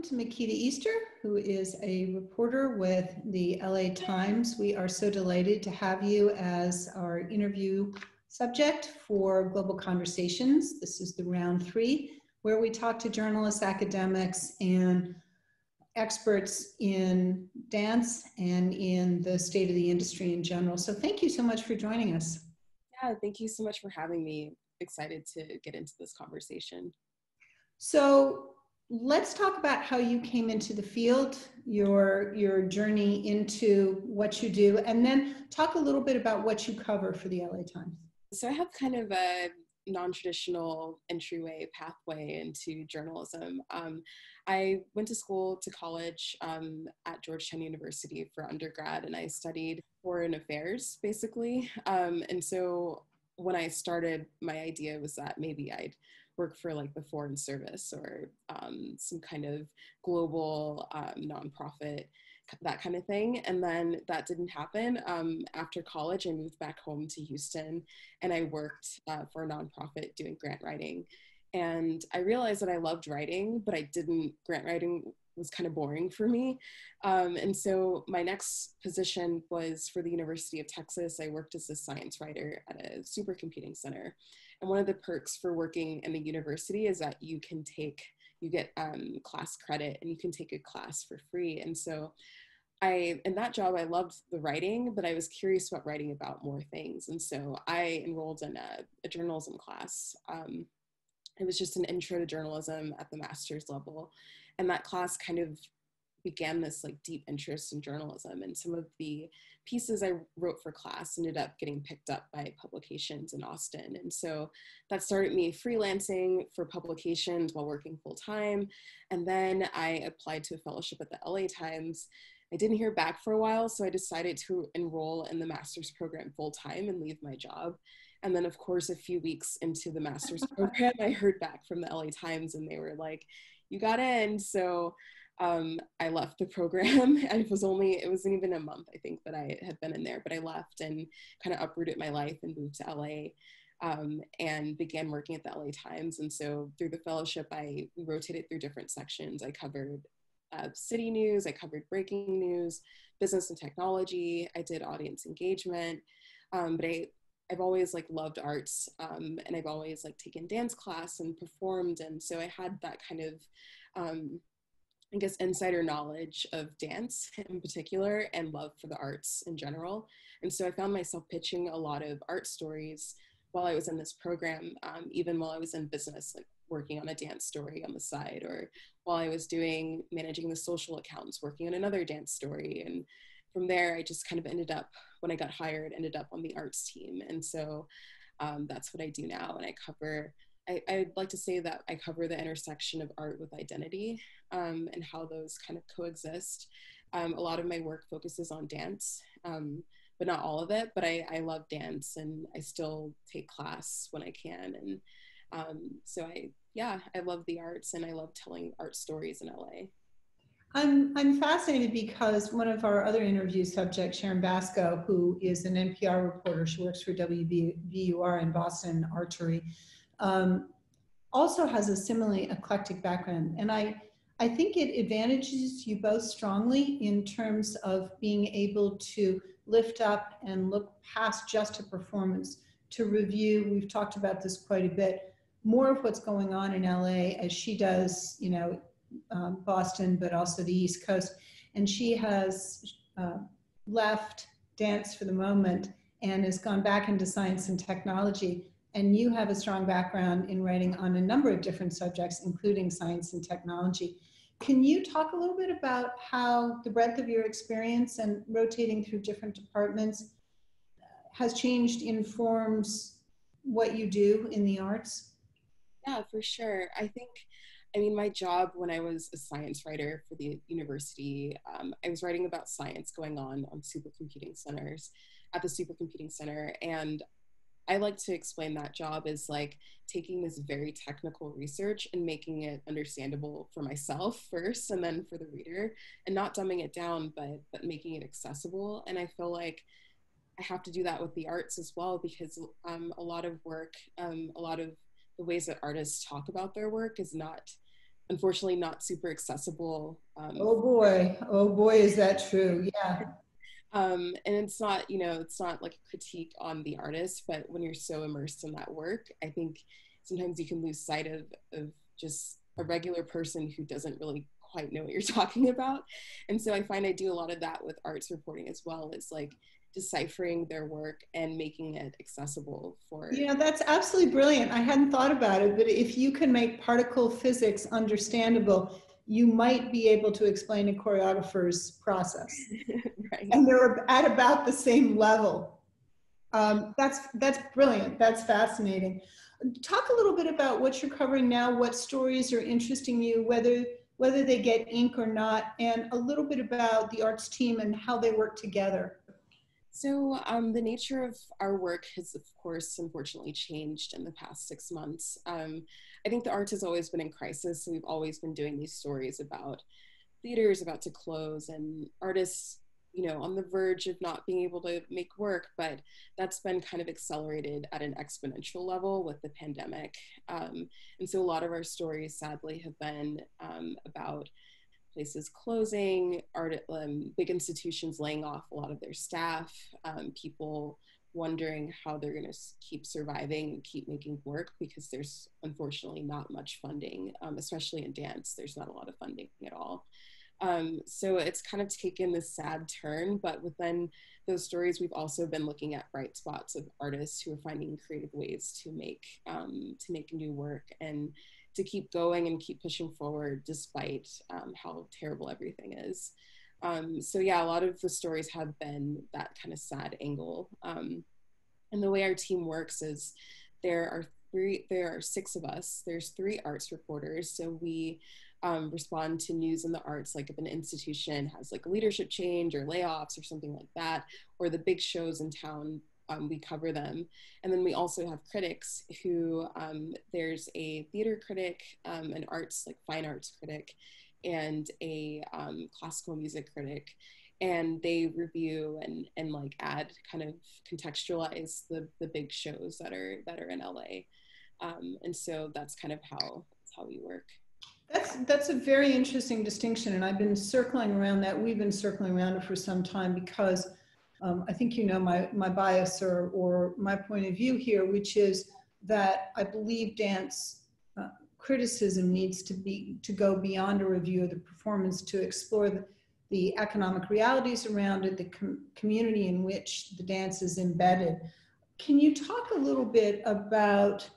welcome to Makeda Easter, who is a reporter with the LA Times. We are so delighted to have you as our interview subject for Global Conversations. This is the round 3, where we talk to journalists, academics, and experts in dance and in the state of the industry in general. So thank you so much for joining us. Yeah, thank you so much for having me. Excited to get into this conversation. So let's talk about how you came into the field, your journey into what you do, and then talk a little bit about what you cover for the LA Times. So I have kind of a non-traditional entryway pathway into journalism. I went to college at Georgetown University for undergrad, and I studied foreign affairs, basically. And so when I started, my idea was that maybe I'd work for like the Foreign Service or some kind of global nonprofit, that kind of thing. And then that didn't happen. After college, I moved back home to Houston and I worked for a nonprofit doing grant writing. And I realized that I loved writing, but grant writing was kind of boring for me. And so my next position was for the University of Texas. I worked as a science writer at a supercomputing center. And one of the perks for working in the university is that you get class credit and you can take a class for free. And so in that job, I loved the writing, but I was curious about writing about more things. And so I enrolled in a journalism class. It was just an intro to journalism at the master's level. And that class kind of began this like deep interest in journalism. And some of the pieces I wrote for class ended up getting picked up by publications in Austin. And so that started me freelancing for publications while working full time. And then I applied to a fellowship at the LA Times. I didn't hear back for a while, so I decided to enroll in the master's program full time and leave my job. And then of course, a few weeks into the master's program, I heard back from the LA Times and they were like, you got in. So I left the program. It wasn't even a month, I think, that I had been in there, but I left and kind of uprooted my life and moved to LA and began working at the LA Times. And so through the fellowship, I rotated through different sections. I covered city news, I covered breaking news, business and technology. I did audience engagement, but I've always like loved arts and I've always like taken dance class and performed. And so I had that kind of, I guess, insider knowledge of dance in particular and love for the arts in general. And so I found myself pitching a lot of art stories while I was in this program, even while I was in business, like working on a dance story on the side, or while I was managing the social accounts, working on another dance story. And from there, I just kind of when I got hired, ended up on the arts team. And so that's what I do now. And I'd like to say that I cover the intersection of art with identity and how those kind of coexist. A lot of my work focuses on dance, but not all of it, but I love dance and I still take class when I can. And so I love the arts and I love telling art stories in LA. I'm fascinated because one of our other interview subjects, Sharon Basco, who is an NPR reporter, she works for WVUR in Boston Archery, also has a similarly eclectic background. And I think it advantages you both strongly in terms of being able to lift up and look past just a performance to review. We've talked about this quite a bit, more of what's going on in LA as she does, Boston, but also the East Coast. And she has left dance for the moment and has gone back into science and technology. And you have a strong background in writing on a number of different subjects, including science and technology. Can you talk a little bit about how the breadth of your experience and rotating through different departments has changed, informs what you do in the arts? Yeah, for sure. My job when I was a science writer for the university, I was writing about science going on supercomputing centers at the supercomputing center. And I like to explain that job as like taking this very technical research and making it understandable for myself first and then for the reader, and not dumbing it down, but making it accessible. And I feel like I have to do that with the arts as well, because a lot of work, a lot of the ways that artists talk about their work is not unfortunately not super accessible. Oh boy, is that true? Yeah. And it's not, you know, it's not like a critique on the artist, but when you're so immersed in that work, I think sometimes you can lose sight of just a regular person who doesn't really quite know what you're talking about. And so I find I do a lot of that with arts reporting as well. It's like deciphering their work and making it accessible for. You know, that's absolutely brilliant. I hadn't thought about it, but if you can make particle physics understandable, you might be able to explain a choreographer's process. Right. And they're at about the same level. That's brilliant. That's fascinating. Talk a little bit about what you're covering now, what stories are interesting you, whether they get ink or not, and a little bit about the arts team and how they work together. So the nature of our work has, of course, unfortunately changed in the past 6 months. I think the arts has always been in crisis. So we've always been doing these stories about theaters about to close and artists, you know, on the verge of not being able to make work, but that's been kind of accelerated at an exponential level with the pandemic. And so a lot of our stories, sadly, have been about places closing, big institutions laying off a lot of their staff, people wondering how they're going to keep surviving and keep making work because there's unfortunately not much funding, especially in dance. There's not a lot of funding at all. So it's kind of taken this sad turn, but within those stories, we've also been looking at bright spots of artists who are finding creative ways to make new work and to keep going and keep pushing forward despite how terrible everything is. So yeah, a lot of the stories have been that kind of sad angle. And the way our team works is there are 6 of us. There's 3 arts reporters. So we respond to news in the arts, like if an institution has like a leadership change or layoffs or something like that, or the big shows in town, we cover them. And then we also have critics who, there's a theater critic, an arts, like fine arts critic, and a classical music critic. And they review and like add, kind of contextualize the big shows that are in LA. And so that's kind of how we work. That's a very interesting distinction, and I've been circling around that. We've been circling around it for some time because I think you know my bias or my point of view here, which is that I believe dance criticism needs to go beyond a review of the performance to explore the economic realities around it, the community in which the dance is embedded. Can you talk a little bit about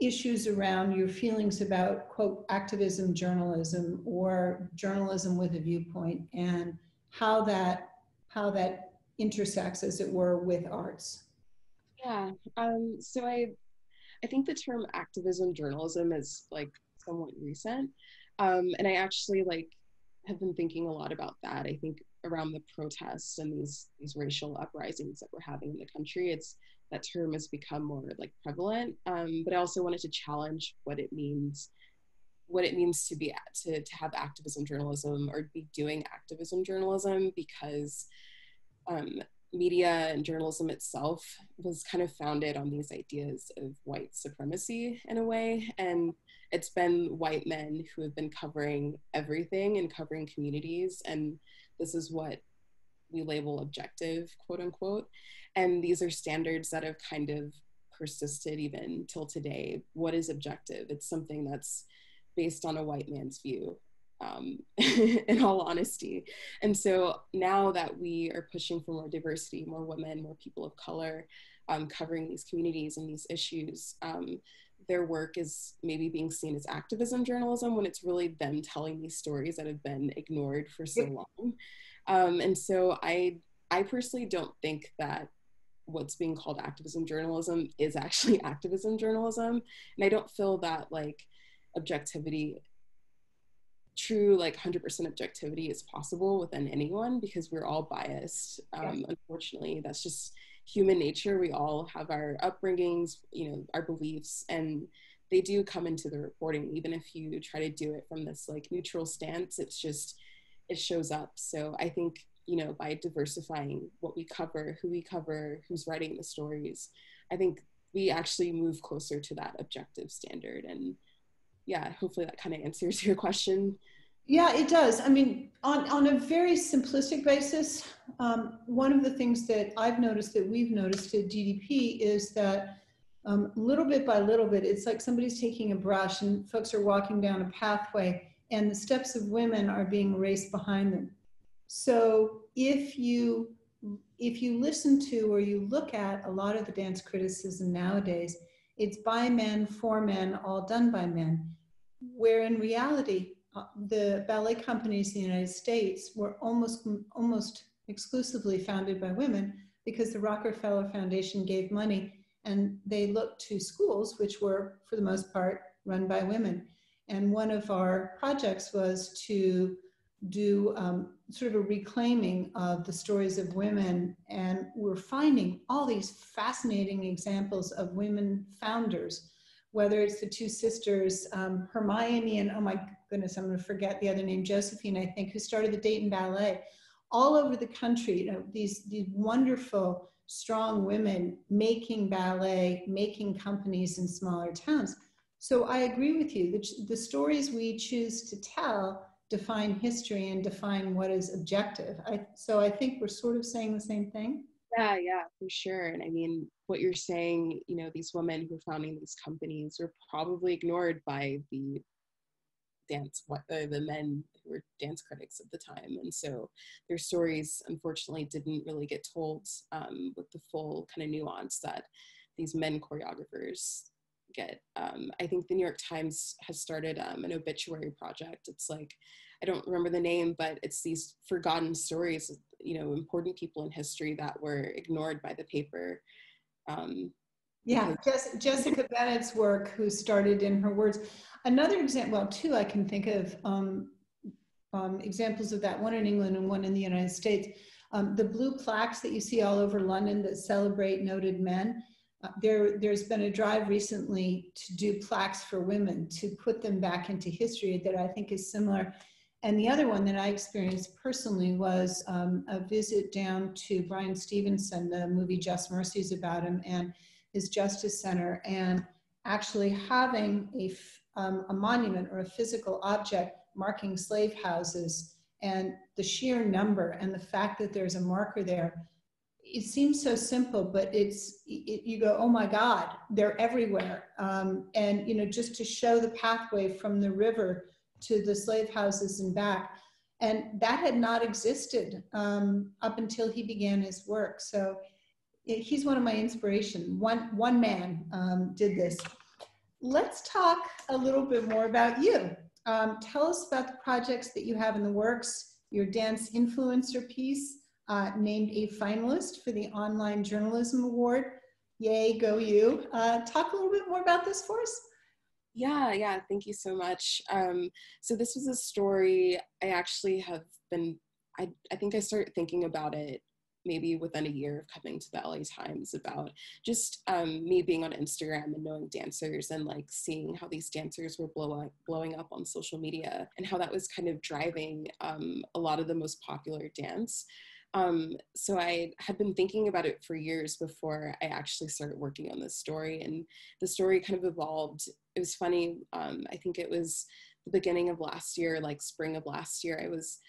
issues around your feelings about, quote, activism journalism or journalism with a viewpoint, and how that intersects, as it were, with arts? Yeah. So I think the term activism journalism is like somewhat recent. And I actually like have been thinking a lot about that. I think around the protests and these racial uprisings that we're having in the country, that term has become more like prevalent. But I also wanted to challenge what it means to have activism journalism or be doing activism journalism, because media and journalism itself was kind of founded on these ideas of white supremacy in a way. And it's been white men who have been covering everything and covering communities. And this is what we label objective, quote unquote. And these are standards that have kind of persisted even till today. What is objective? It's something that's based on a white man's view, in all honesty. And so now that we are pushing for more diversity, more women, more people of color, covering these communities and these issues, their work is maybe being seen as activism journalism when it's really them telling these stories that have been ignored for so long. And so I personally don't think that what's being called activism journalism is actually activism journalism. And I don't feel that like true like 100% objectivity is possible within anyone, because we're all biased. Unfortunately, that's just human nature. We all have our upbringings, you know, our beliefs, and they do come into the reporting. Even if you try to do it from this like neutral stance, it shows up. So I think, you know, by diversifying what we cover, who we cover, who's writing the stories, I think we actually move closer to that objective standard. And yeah, hopefully that kind of answers your question. Yeah, it does. I mean, on a very simplistic basis, one of the things that I've noticed, that we've noticed at DDP, is that little bit by little bit, it's like somebody's taking a brush and folks are walking down a pathway and the steps of women are being erased behind them. So if you listen to or you look at a lot of the dance criticism nowadays, it's by men, for men, all done by men, where in reality, the ballet companies in the United States were almost exclusively founded by women, because the Rockefeller Foundation gave money and they looked to schools which were, for the most part, run by women. And one of our projects was to do sort of a reclaiming of the stories of women, and we're finding all these fascinating examples of women founders, whether it's the two sisters, Hermione and, oh my goodness, I'm going to forget the other name, Josephine, I think, who started the Dayton Ballet. All over the country, you know, these wonderful, strong women making ballet, making companies in smaller towns. So I agree with you. The stories we choose to tell define history and define what is objective. So I think we're sort of saying the same thing. Yeah, for sure. And I mean, what you're saying, you know, these women who are founding these companies were probably ignored by the men who were dance critics at the time. And so their stories, unfortunately, didn't really get told with the full kind of nuance that these men choreographers get. I think the New York Times has started an obituary project. It's like, I don't remember the name, but it's these forgotten stories, you know, important people in history that were ignored by the paper. Yeah, Jessica Bennett's work, who started In Her Words. Another example, well, two I can think of examples of that, one in England and one in the United States. The blue plaques that you see all over London that celebrate noted men, there's been a drive recently to do plaques for women, to put them back into history, that I think is similar. And the other one that I experienced personally was a visit down to Bryan Stevenson. The movie Just Mercy is about him, and his Justice Center, and actually having a monument or a physical object marking slave houses, and the sheer number and the fact that there's a marker there. It seems so simple, but you go, oh my God, they're everywhere. And you know, just to show the pathway from the river to the slave houses and back. And that had not existed up until he began his work. So he's one of my inspirations. One man did this. Let's talk a little bit more about you. Tell us about the projects that you have in the works. Your Dancefluencer piece, named a finalist for the Online Journalism Award. Yay, go you. Talk a little bit more about this for us. Yeah, thank you so much. So this was a story I actually have been, I think I started thinking about it maybe within a year of coming to the LA Times, about just me being on Instagram and knowing dancers and like seeing how these dancers were blowing up on social media, and how that was kind of driving a lot of the most popular dance. So I had been thinking about it for years before I actually started working on this story, and the story kind of evolved. It was funny. I think it was the beginning of last year, like spring of last year, I was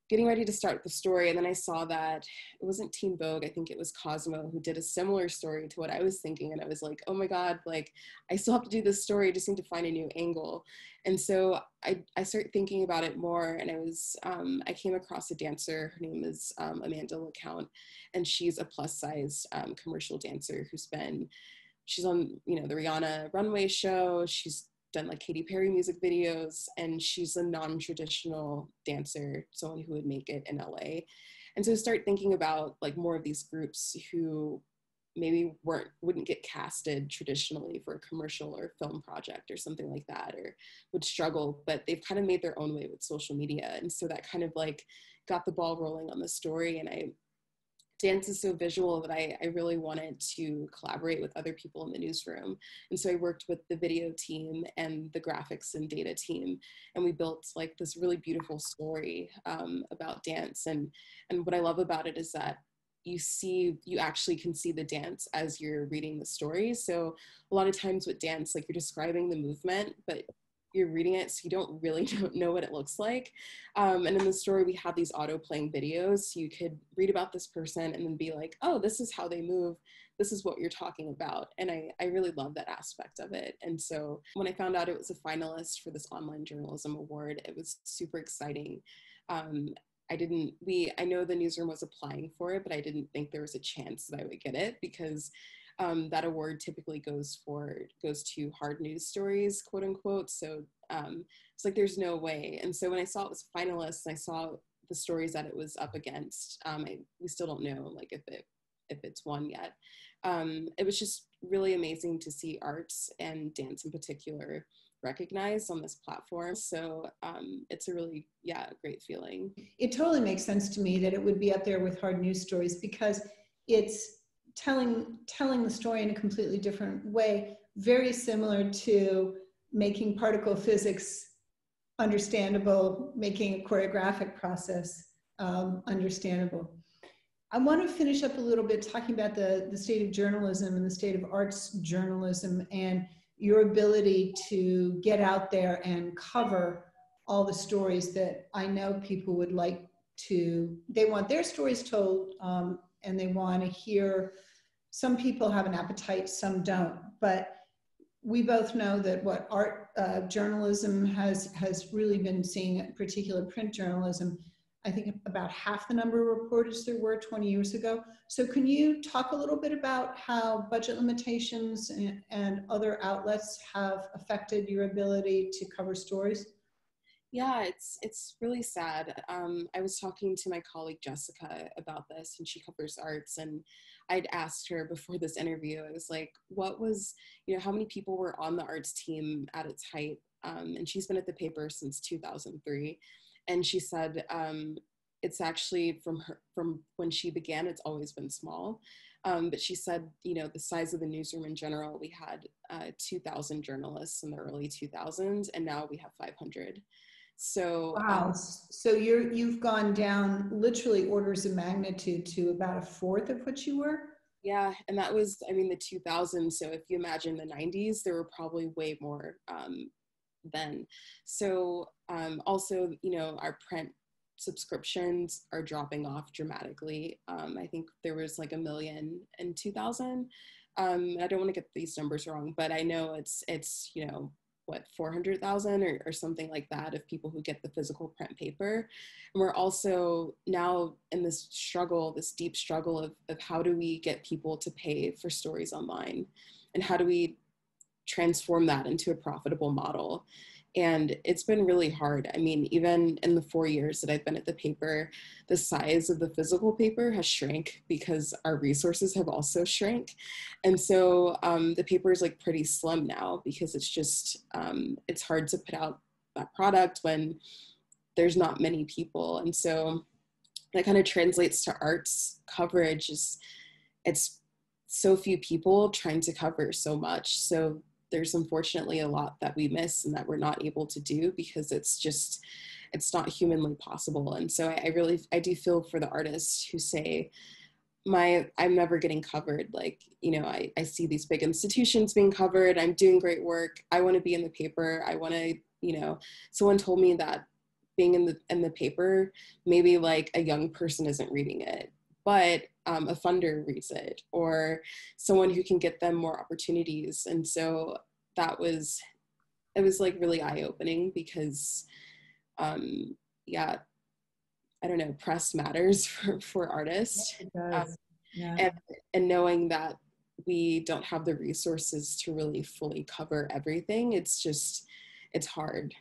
getting ready to start the story, and then I saw that it wasn't Teen Vogue, I think it was Cosmo, who did a similar story to what I was thinking, and I was like, oh my God, like I still have to do this story, I just need to find a new angle. And so I started thinking about it more, and I came across a dancer, her name is Amanda LeCount, and she's a plus size commercial dancer she's on, you know, the Rihanna runway show, she's done like Katy Perry music videos, and she's a non-traditional dancer, someone who would make it in LA. And so start thinking about like more of these groups who maybe wouldn't get casted traditionally for a commercial or film project or something like that, or would struggle, but they've kind of made their own way with social media. And so that kind of like got the ball rolling on the story. And dance is so visual that I really wanted to collaborate with other people in the newsroom. And so I worked with the video team and the graphics and data team, and we built like this really beautiful story about dance. And what I love about it is that you actually can see the dance as you're reading the story. So a lot of times with dance, like you're describing the movement, but you're reading it, so you don't really know what it looks like. And in the story, we had these auto-playing videos, so you could read about this person and then be like, oh, this is how they move. This is what you're talking about. And I really love that aspect of it. And so when I found out it was a finalist for this online journalism award, it was super exciting. I know the newsroom was applying for it, but I didn't think there was a chance that I would get it, because that award typically goes to hard news stories, quote unquote. So it's like, there's no way. And so when I saw it was finalists, and I saw the stories that it was up against, we still don't know like if it's won yet. It was just really amazing to see arts and dance in particular recognized on this platform. So it's a really, great feeling. It totally makes sense to me that it would be up there with hard news stories, because it's telling the story in a completely different way, very similar to making particle physics understandable, making a choreographic process understandable. I want to finish up a little bit talking about the state of journalism and the state of arts journalism, and your ability to get out there and cover all the stories that I know people would like to, they want their stories told, and they want to hear. Some people have an appetite, some don't, but we both know that what art journalism has really been seeing, in particular print journalism, I think about half the number of reporters there were 20 years ago. So can you talk a little bit about how budget limitations and other outlets have affected your ability to cover stories? Yeah, it's really sad. I was talking to my colleague Jessica about this, and she covers arts, and I'd asked her before this interview, I was like, how many people were on the arts team at its height? And she's been at the paper since 2003. And she said, it's actually from when she began, it's always been small. But she said, the size of the newsroom in general, we had 2,000 journalists in the early 2000s, and now we have 500. So wow. So you've gone down literally orders of magnitude to about a fourth of what you were? Yeah, and that was, the 2000s. So if you imagine the 90s, there were probably way more then. So also, our print subscriptions are dropping off dramatically. I think there was like 1 million in 2000. I don't want to get these numbers wrong, but I know it's 400,000 or something like that of people who get the physical print paper. And we're also now in this deep struggle of how do we get people to pay for stories online, and how do we transform that into a profitable model. And it's been really hard. Even in the 4 years that I've been at the paper, the size of the physical paper has shrank because our resources have also shrank. And so the paper is like pretty slim now, because it's just, it's hard to put out that product when there's not many people. And so that kind of translates to arts coverage. It's so few people trying to cover so much. So there's unfortunately a lot that we miss and that we're not able to do, because it's not humanly possible. And so I do feel for the artists who say, I'm never getting covered. Like, I see these big institutions being covered. I'm doing great work. I want to be in the paper. I want to, someone told me that being in the paper, maybe like a young person isn't reading it, but a funder reads it, or someone who can get them more opportunities. And so it was like really eye-opening, because I don't know, press matters for artists. It does. Yeah. And knowing that we don't have the resources to really fully cover everything, it's hard.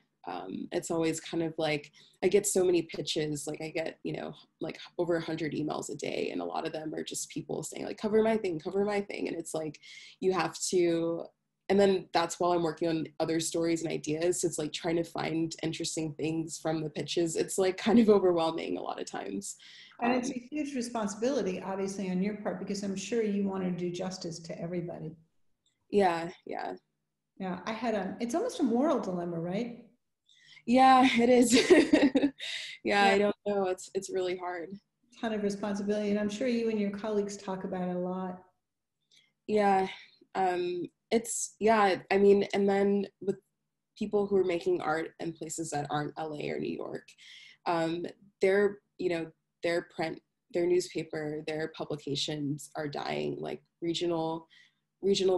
It's always kind of like, I get so many pitches, like I get, like over 100 emails a day, and a lot of them are just people saying like, cover my thing. And it's like, you have to, and then that's while I'm working on other stories and ideas. It's like trying to find interesting things from the pitches. It's like kind of overwhelming a lot of times. And it's a huge responsibility, obviously, on your part, because I'm sure you want to do justice to everybody. Yeah. Yeah, it's almost a moral dilemma, right? Yeah, it is. Yeah, I don't know. It's really hard. A ton of responsibility, and I'm sure you and your colleagues talk about it a lot. Yeah, and then with people who are making art in places that aren't LA or New York. Their, you know, their print, their newspaper, their publications are dying. Like regional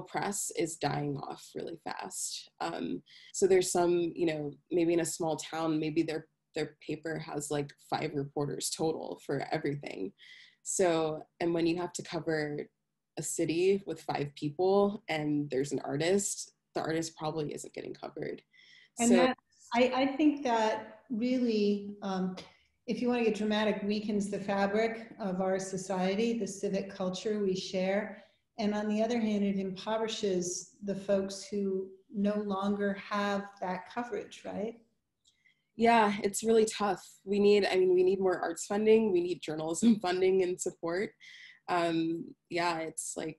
press is dying off really fast. So there's some, you know, maybe in a small town, maybe their paper has like 5 reporters total for everything. So, and when you have to cover a city with 5 people and there's an artist, the artist probably isn't getting covered. And So that, I think that really, if you want to get dramatic, weakens the fabric of our society, the civic culture we share. And on the other hand, it impoverishes the folks who no longer have that coverage, right? yeah, it's really tough. We need more arts funding. We need journalism funding and support. Yeah, it's like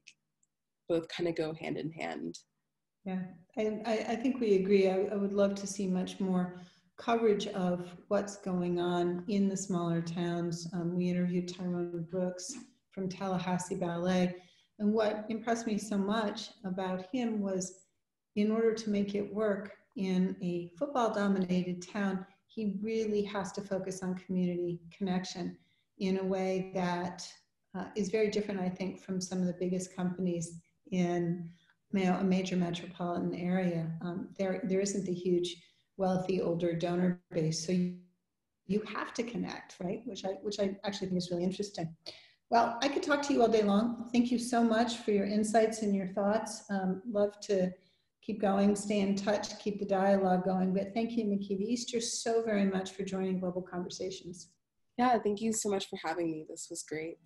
both kind of go hand in hand. Yeah, I think we agree. I would love to see much more coverage of what's going on in the smaller towns. We interviewed Tyrone Brooks from Tallahassee Ballet, and what impressed me so much about him was, in order to make it work in a football-dominated town, he really has to focus on community connection in a way that is very different, I think, from some of the biggest companies in, you know, a major metropolitan area. There isn't the huge, wealthy, older donor base, so you have to connect, right? Which I actually think is really interesting. Well, I could talk to you all day long. Thank you so much for your insights and your thoughts. Love to keep going, stay in touch, keep the dialogue going. But thank you, Makeda Easter, so very much for joining Global Conversations. Yeah, thank you so much for having me. This was great.